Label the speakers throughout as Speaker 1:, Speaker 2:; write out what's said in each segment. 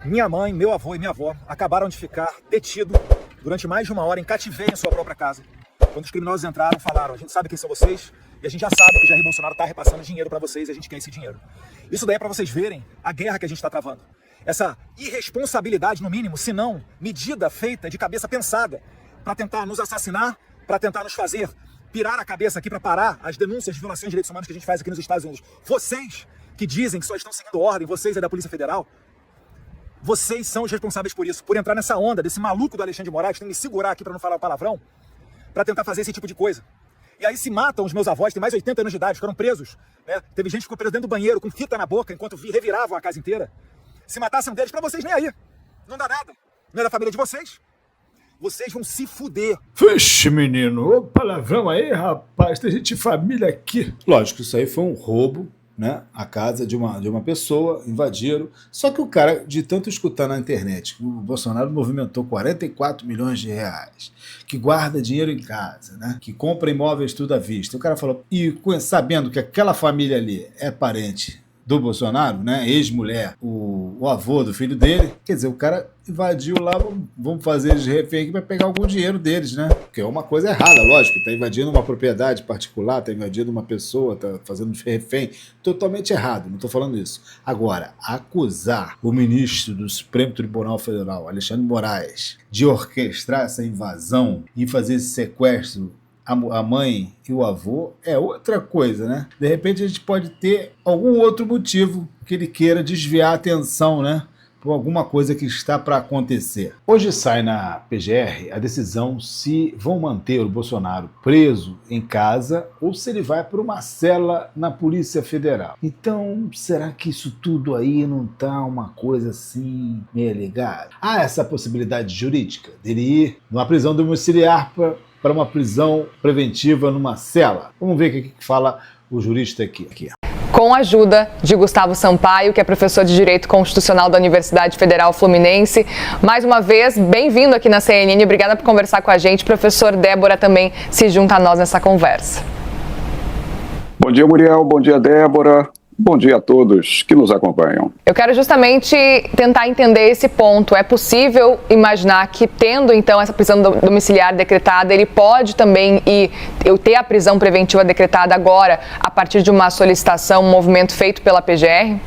Speaker 1: Minha mãe, meu avô e minha avó acabaram de ficar detidos durante mais de uma hora em cativeiro em sua própria casa. Quando os criminosos entraram, falaram: a gente sabe quem são vocês e a gente já sabe que Jair Bolsonaro está repassando dinheiro para vocês e a gente quer esse dinheiro. Isso daí é para vocês verem a guerra que a gente está travando. Essa irresponsabilidade, no mínimo, se não medida feita de cabeça pensada para tentar nos assassinar, para tentar nos fazer pirar a cabeça aqui para parar as denúncias de violações de direitos humanos que a gente faz aqui nos Estados Unidos. Vocês que dizem que só estão seguindo ordem, vocês é da Polícia Federal, vocês são os responsáveis por isso, por entrar nessa onda desse maluco do Alexandre de Moraes, tem que me segurar aqui para não falar o palavrão, para tentar fazer esse tipo de coisa. E aí se matam os meus avós, têm mais de 80 anos de idade, ficaram presos, né? Teve gente que ficou preso dentro do banheiro com fita na boca enquanto reviravam a casa inteira. Se matassem um deles, pra vocês nem aí. Não dá nada. Não é da família de vocês. Vocês vão se fuder.
Speaker 2: Vixe, menino, ô palavrão aí, rapaz, tem gente de família aqui. Lógico, isso aí foi um roubo, né? A casa de uma pessoa, invadiram. Só que o cara, de tanto escutar na internet, o Bolsonaro movimentou 44 milhões de reais, que guarda dinheiro em casa, né? Que compra imóveis tudo à vista. O cara falou, e sabendo que aquela família ali é parente do Bolsonaro, né, ex-mulher, o avô do filho dele, quer dizer, o cara invadiu lá, vamos fazer eles refém aqui para pegar algum dinheiro deles, né, porque é uma coisa errada, lógico, tá invadindo uma propriedade particular, tá invadindo uma pessoa, tá fazendo refém, totalmente errado, não tô falando isso. Agora, acusar o ministro do Supremo Tribunal Federal, Alexandre de Moraes, de orquestrar essa invasão e fazer esse sequestro a mãe e o avô é outra coisa, né? De repente a gente pode ter algum outro motivo que ele queira desviar a atenção, né? Por alguma coisa que está para acontecer. Hoje sai na PGR a decisão se vão manter o Bolsonaro preso em casa ou se ele vai para uma cela na Polícia Federal. Então, será que isso tudo aí não tá uma coisa assim meio ligada? Há essa possibilidade jurídica dele ir numa prisão domiciliar para uma prisão preventiva numa cela. Vamos ver o que fala o jurista aqui.
Speaker 3: Com a ajuda de Gustavo Sampaio, que é professor de Direito Constitucional da Universidade Federal Fluminense. Mais uma vez, bem-vindo aqui na CNN. Obrigada por conversar com a gente. Professor Débora também se junta a nós nessa conversa.
Speaker 4: Bom dia, Muriel. Bom dia, Débora. Bom dia a todos que nos acompanham.
Speaker 3: Eu quero justamente tentar entender esse ponto. É possível imaginar que, tendo então essa prisão domiciliar decretada, ele pode também ter a prisão preventiva decretada agora, a partir de uma solicitação, um movimento feito pela PGR?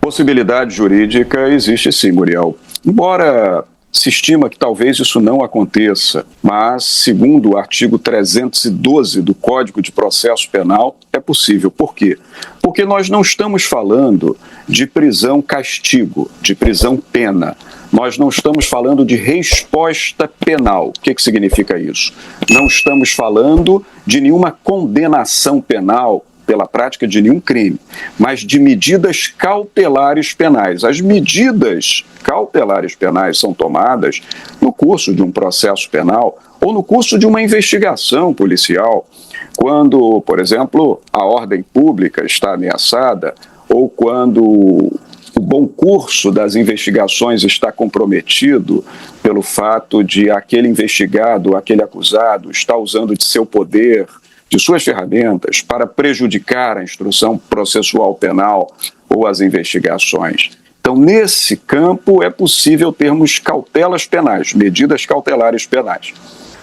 Speaker 4: Possibilidade jurídica existe sim, Muriel. Embora se estima que talvez isso não aconteça, mas, segundo o artigo 312 do Código de Processo Penal, é possível. Por quê? Porque nós não estamos falando de prisão-castigo, de prisão-pena. Nós não estamos falando de resposta penal. O que significa isso? Não estamos falando de nenhuma condenação penal pela prática de nenhum crime, mas de medidas cautelares penais. As medidas cautelares penais são tomadas no curso de um processo penal ou no curso de uma investigação policial, quando, por exemplo, a ordem pública está ameaçada ou quando o bom curso das investigações está comprometido pelo fato de aquele investigado, aquele acusado, estar usando de seu poder, de suas ferramentas para prejudicar a instrução processual penal ou as investigações. Então, nesse campo, é possível termos cautelas penais, medidas cautelares penais.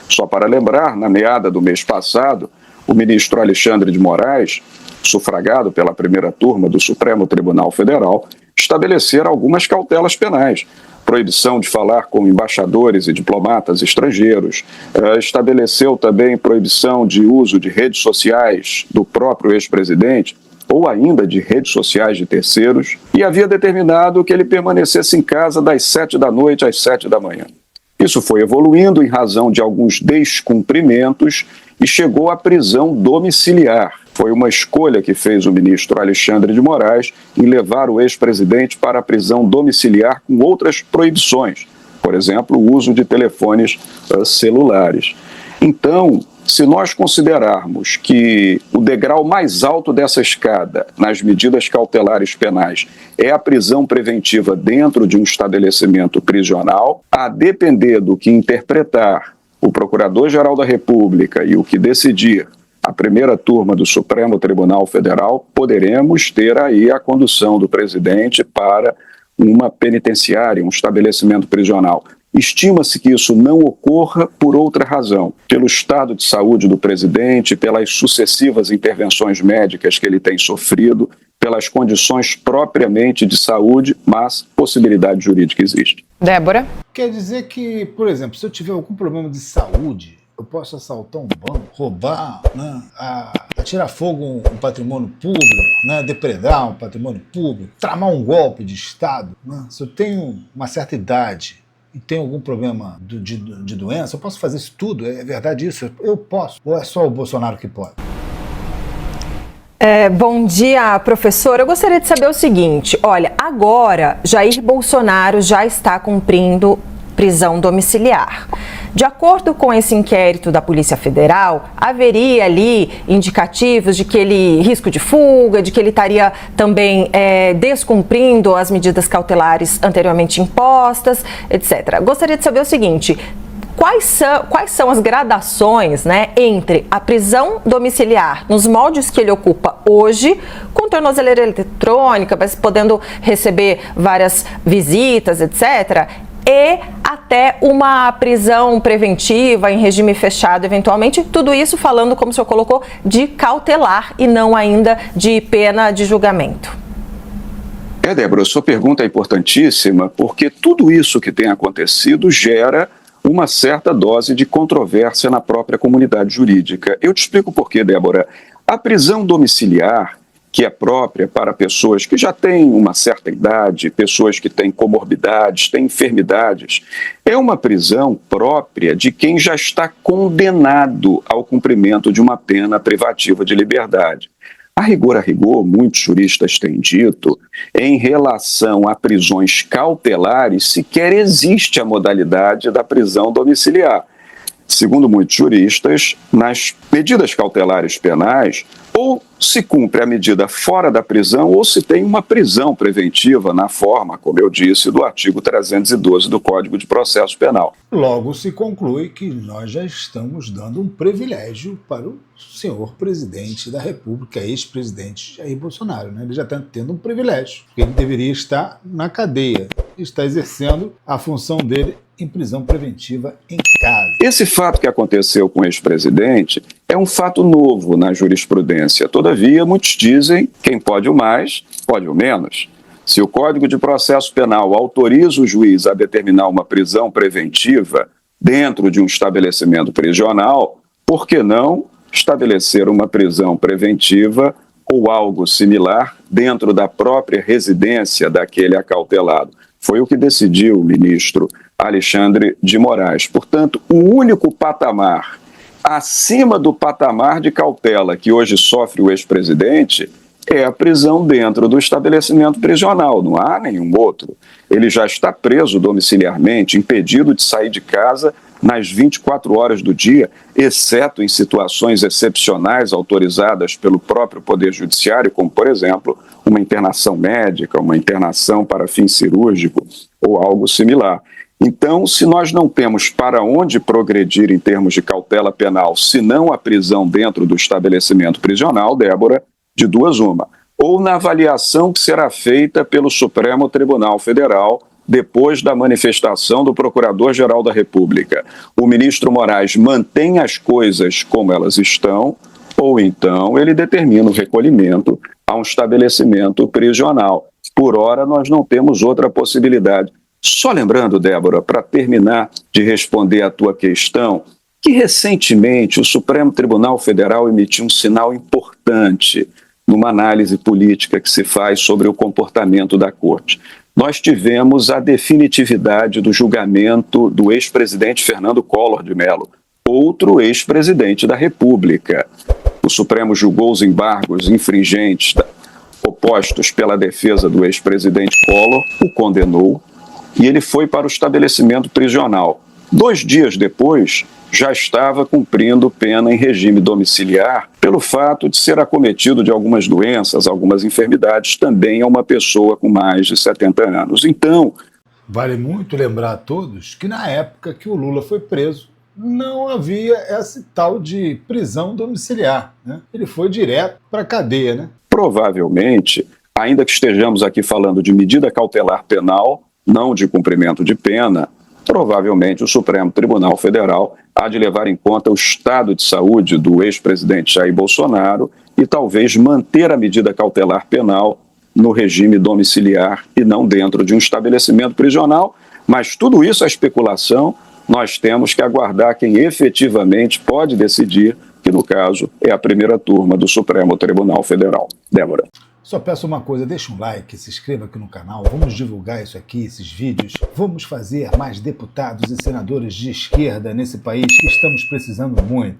Speaker 4: Só para lembrar, na meada do mês passado, o ministro Alexandre de Moraes, sufragado pela primeira turma do Supremo Tribunal Federal, estabeleceu algumas cautelas penais. Proibição de falar com embaixadores e diplomatas estrangeiros, estabeleceu também proibição de uso de redes sociais do próprio ex-presidente ou ainda de redes sociais de terceiros, e havia determinado que ele permanecesse em casa das 7 da noite às 7 da manhã. Isso foi evoluindo em razão de alguns descumprimentos e chegou à prisão domiciliar. Foi uma escolha que fez o ministro Alexandre de Moraes em levar o ex-presidente para a prisão domiciliar com outras proibições, por exemplo, o uso de telefones celulares. Então, se nós considerarmos que o degrau mais alto dessa escada nas medidas cautelares penais é a prisão preventiva dentro de um estabelecimento prisional, a depender do que interpretar o Procurador-Geral da República e o que decidir a primeira turma do Supremo Tribunal Federal, poderemos ter aí a condução do presidente para uma penitenciária, um estabelecimento prisional. Estima-se que isso não ocorra por outra razão, pelo estado de saúde do presidente, pelas sucessivas intervenções médicas que ele tem sofrido, pelas condições propriamente de saúde, mas possibilidade jurídica existe.
Speaker 3: Débora?
Speaker 2: Quer dizer que, por exemplo, se eu tiver algum problema de saúde, eu posso assaltar um banco, roubar, né, atirar fogo um patrimônio público, né, depredar um patrimônio público, tramar um golpe de Estado. Né? Se eu tenho uma certa idade e tenho algum problema de doença, eu posso fazer isso tudo? É verdade isso? Eu posso? Ou é só o Bolsonaro que pode?
Speaker 5: Bom dia, professor. Eu gostaria de saber o seguinte, olha, agora Jair Bolsonaro já está cumprindo prisão domiciliar. De acordo com esse inquérito da Polícia Federal, haveria ali indicativos de que ele, risco de fuga, de que ele estaria também descumprindo as medidas cautelares anteriormente impostas, etc. Gostaria de saber o seguinte, quais são as gradações, né, entre a prisão domiciliar nos moldes que ele ocupa hoje, com tornozeleira eletrônica, mas podendo receber várias visitas, etc., e até uma prisão preventiva em regime fechado, eventualmente, tudo isso falando, como o senhor colocou, de cautelar e não ainda de pena de julgamento.
Speaker 4: Débora, sua pergunta é importantíssima, porque tudo isso que tem acontecido gera uma certa dose de controvérsia na própria comunidade jurídica. Eu te explico por quê, Débora. A prisão domiciliar, que é própria para pessoas que já têm uma certa idade, pessoas que têm comorbidades, têm enfermidades, é uma prisão própria de quem já está condenado ao cumprimento de uma pena privativa de liberdade. A rigor, muitos juristas têm dito, em relação a prisões cautelares, sequer existe a modalidade da prisão domiciliar. Segundo muitos juristas, nas medidas cautelares penais, ou se cumpre a medida fora da prisão, ou se tem uma prisão preventiva na forma, como eu disse, do artigo 312 do Código de Processo Penal.
Speaker 2: Logo se conclui que nós já estamos dando um privilégio para o senhor presidente da República, ex-presidente Jair Bolsonaro. Né? Ele já está tendo um privilégio, porque ele deveria estar na cadeia, está exercendo a função dele em prisão preventiva em casa.
Speaker 4: Esse fato que aconteceu com o ex-presidente é um fato novo na jurisprudência. Todavia, muitos dizem quem pode o mais, pode o menos. Se o Código de Processo Penal autoriza o juiz a determinar uma prisão preventiva dentro de um estabelecimento prisional, por que não estabelecer uma prisão preventiva ou algo similar dentro da própria residência daquele acautelado? Foi o que decidiu o ministro Alexandre de Moraes. Portanto, o único patamar acima do patamar de cautela que hoje sofre o ex-presidente é a prisão dentro do estabelecimento prisional, não há nenhum outro. Ele já está preso domiciliarmente, impedido de sair de casa nas 24 horas do dia, exceto em situações excepcionais autorizadas pelo próprio Poder Judiciário, como, por exemplo, uma internação médica, uma internação para fim cirúrgico ou algo similar. Então, se nós não temos para onde progredir em termos de cautela penal, senão a prisão dentro do estabelecimento prisional, Débora, de duas uma, ou na avaliação que será feita pelo Supremo Tribunal Federal, depois da manifestação do Procurador-Geral da República, o ministro Moraes mantém as coisas como elas estão, ou então ele determina o recolhimento a um estabelecimento prisional. Por hora, nós não temos outra possibilidade. Só lembrando, Débora, para terminar de responder a tua questão, que recentemente o Supremo Tribunal Federal emitiu um sinal importante numa análise política que se faz sobre o comportamento da Corte. Nós tivemos a definitividade do julgamento do ex-presidente Fernando Collor de Mello, outro ex-presidente da República. O Supremo julgou os embargos infringentes opostos pela defesa do ex-presidente Collor, o condenou e ele foi para o estabelecimento prisional. 2 dias depois, já estava cumprindo pena em regime domiciliar pelo fato de ser acometido de algumas doenças, algumas enfermidades, também é uma pessoa com mais de 70 anos. Então,
Speaker 2: vale muito lembrar a todos que na época que o Lula foi preso, não havia esse tal de prisão domiciliar, né? Ele foi direto para a cadeia, né?
Speaker 4: Provavelmente, ainda que estejamos aqui falando de medida cautelar penal, não de cumprimento de pena, provavelmente o Supremo Tribunal Federal há de levar em conta o estado de saúde do ex-presidente Jair Bolsonaro e talvez manter a medida cautelar penal no regime domiciliar e não dentro de um estabelecimento prisional. Mas tudo isso é especulação, nós temos que aguardar quem efetivamente pode decidir, que no caso é a primeira turma do Supremo Tribunal Federal. Débora.
Speaker 2: Só peço uma coisa, deixa um like, se inscreva aqui no canal, vamos divulgar isso aqui, esses vídeos, vamos fazer mais deputados e senadores de esquerda nesse país que estamos precisando muito.